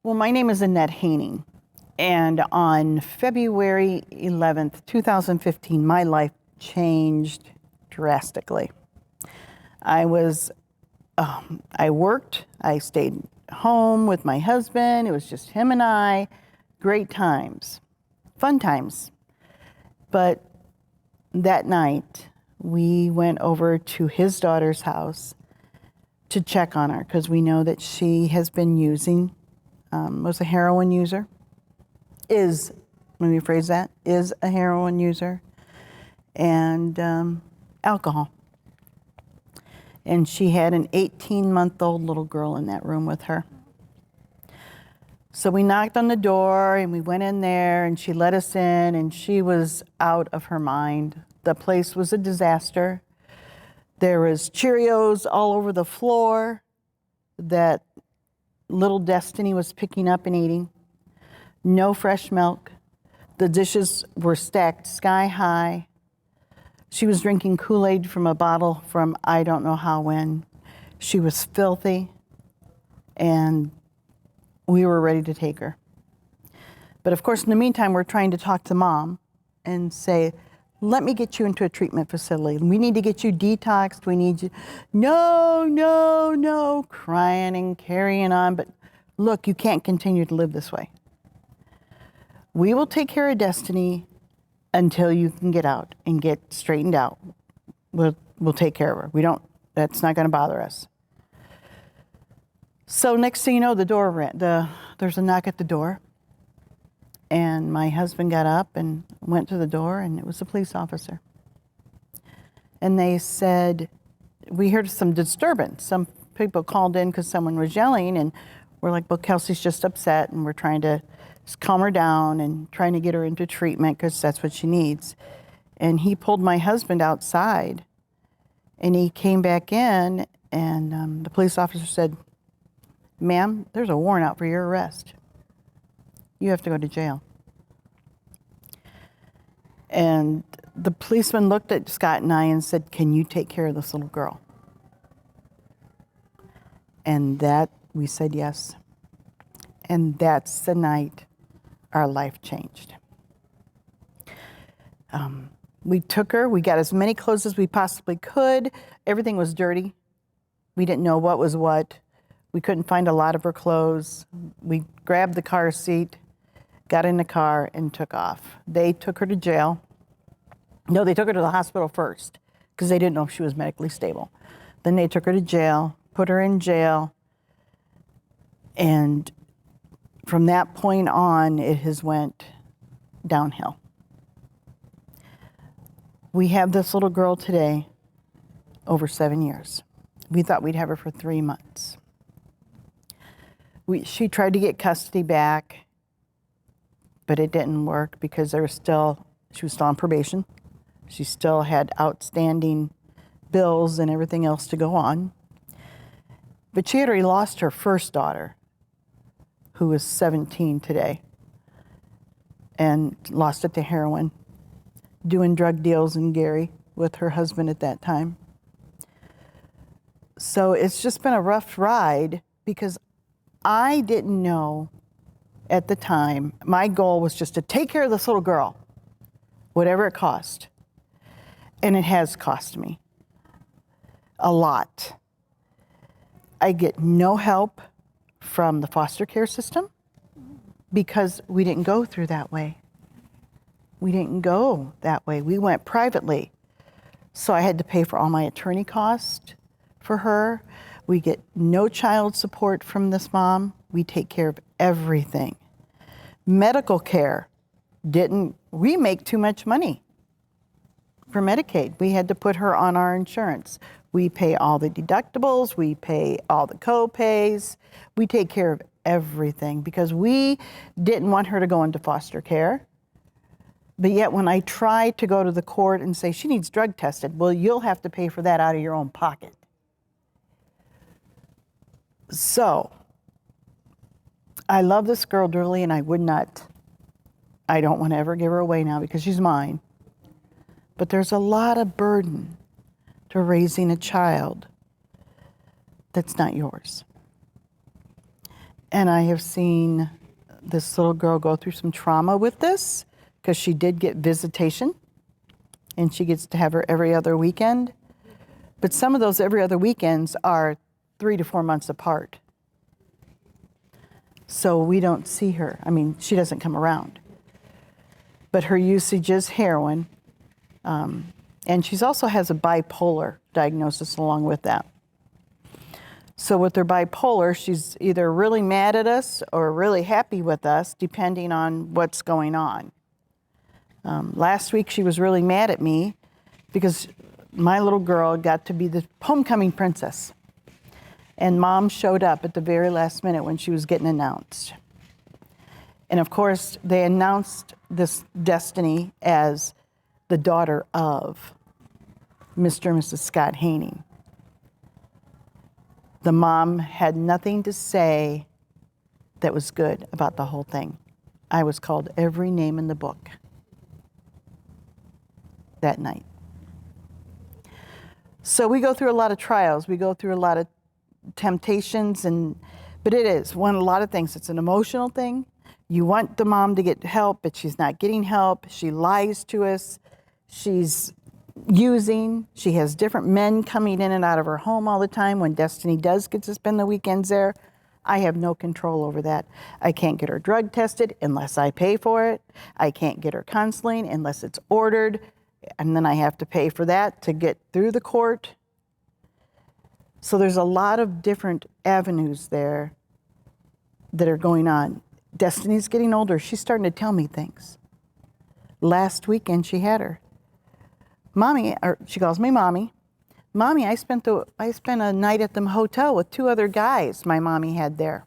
Well, my name is Annette Haining, and on February 11th, 2015, my life changed drastically. I worked, I stayed home with my husband. It was just him and I, great times, fun times. But that night, we went over to his daughter's house to check on her because we know that she has been using, was a heroin user, let me rephrase that, is a heroin user, and alcohol. And she had an 18-month-old little girl in that room with her. So we knocked on the door and we went in there and she let us in and she was out of her mind. The place was a disaster. There was Cheerios all over the floor that little Destiny was picking up and eating. No fresh milk. The dishes were stacked sky high. She was drinking Kool-Aid from a bottle from I don't know how when. She was filthy, and we were ready to take her. But of course, in the meantime, we're trying to talk to Mom and say, let me get you into a treatment facility. We need to get you detoxed. We need you. No, crying and carrying on. But look, you can't continue to live this way. We will take care of Destiny until you can get out and get straightened out. We'll take care of her. That's not going to bother us. So next thing you know, there's a knock at the door. And my husband got up and went to the door, and it was a police officer. And they said, we heard some disturbance. Some people called in because someone was yelling, and we're like, well, Kelsey's just upset, and we're trying to calm her down and trying to get her into treatment because that's what she needs. And he pulled my husband outside, and he came back in, and the police officer said, ma'am, there's a warrant out for your arrest. You have to go to jail. And the policeman looked at Scott and I and said, can you take care of this little girl? And we said yes. And that's the night our life changed. We took her, we got as many clothes as we possibly could. Everything was dirty. We didn't know what was what. We couldn't find a lot of her clothes. We grabbed the car seat, got in the car, and took off. They took her to jail. No, they took her to the hospital first because they didn't know if she was medically stable. Then they took her to jail, put her in jail, and from that point on, it has went downhill. We have this little girl today, over 7 years. We thought we'd have her for 3 months. She tried to get custody back, but it didn't work because she was still on probation. She still had outstanding bills and everything else to go on. But she had already lost her first daughter, who is 17 today, and lost it to heroin, doing drug deals in Gary with her husband at that time. So it's just been a rough ride because I didn't know at the time. My goal was just to take care of this little girl, whatever it cost. And it has cost me a lot. I get no help from the foster care system because we didn't go through that way. We didn't go that way. We went privately. So I had to pay for all my attorney costs for her. We get no child support from this mom. We take care of everything. Medical care we make too much money for Medicaid. We had to put her on our insurance. We pay all the deductibles, we pay all the co-pays. We take care of everything because we didn't want her to go into foster care. But yet when I tried to go to the court and say she needs drug tested, well, you'll have to pay for that out of your own pocket. So I love this girl dearly, and I don't want to ever give her away now because she's mine. But there's a lot of burden to raising a child that's not yours. And I have seen this little girl go through some trauma with this because she did get visitation and she gets to have her every other weekend. But some of those every other weekends are 3 to 4 months apart. So we don't see her. I mean, she doesn't come around. But her usage is heroin. And she also has a bipolar diagnosis along with that. So with her bipolar, she's either really mad at us or really happy with us, depending on what's going on. Last week, she was really mad at me because my little girl got to be the homecoming princess. And Mom showed up at the very last minute when she was getting announced. And of course, they announced this Destiny as the daughter of Mr. and Mrs. Scott Haining. The mom had nothing to say that was good about the whole thing. I was called every name in the book that night. So we go through a lot of trials. We go through a lot of temptations, but it is a lot of things. It's an emotional thing. You want the mom to get help, but she's not getting help. She lies to us. She's using. She has different men coming in and out of her home all the time. When Destiny does get to spend the weekends there, I have no control over that. I can't get her drug tested unless I pay for it. I can't get her counseling unless it's ordered, and then I have to pay for that to get through the court. So there's a lot of different avenues there that are going on. Destiny's getting older. She's starting to tell me things. Last weekend, she had her. Mommy, or she calls me Mommy. Mommy, I spent a night at the hotel with 2 other guys my mommy had there.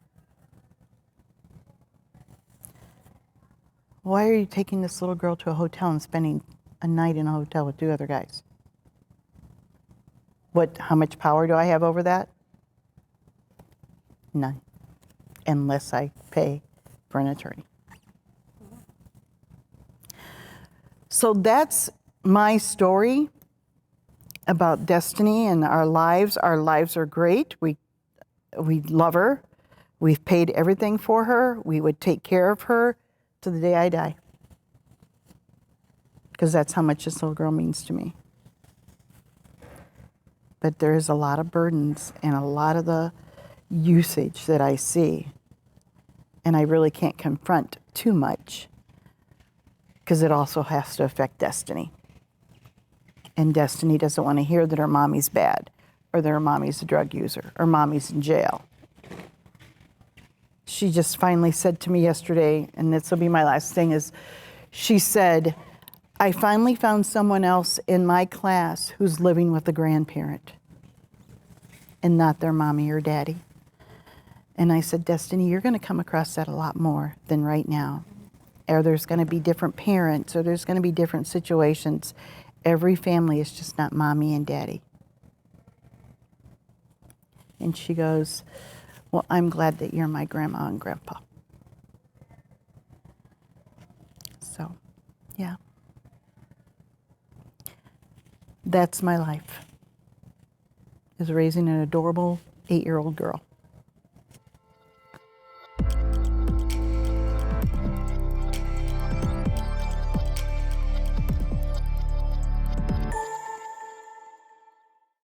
Why are you taking this little girl to a hotel and spending a night in a hotel with 2 other guys? How much power do I have over that? None, unless I pay for an attorney. So that's my story about Destiny and our lives. Our lives are great. We love her. We've paid everything for her. We would take care of her to the day I die, because that's how much this little girl means to me. But there is a lot of burdens and a lot of the usage that I see, and I really can't confront too much because it also has to affect Destiny. And Destiny doesn't want to hear that her mommy's bad, or that her mommy's a drug user, or mommy's in jail. She just finally said to me yesterday, and this will be my last thing, is she said, I finally found someone else in my class who's living with a grandparent and not their mommy or daddy. And I said, Destiny, you're going to come across that a lot more than right now. Or there's going to be different parents, or there's going to be different situations. Every family is just not mommy and daddy. And she goes, well, I'm glad that you're my grandma and grandpa. So, yeah. That's my life, is raising an adorable 8-year-old girl.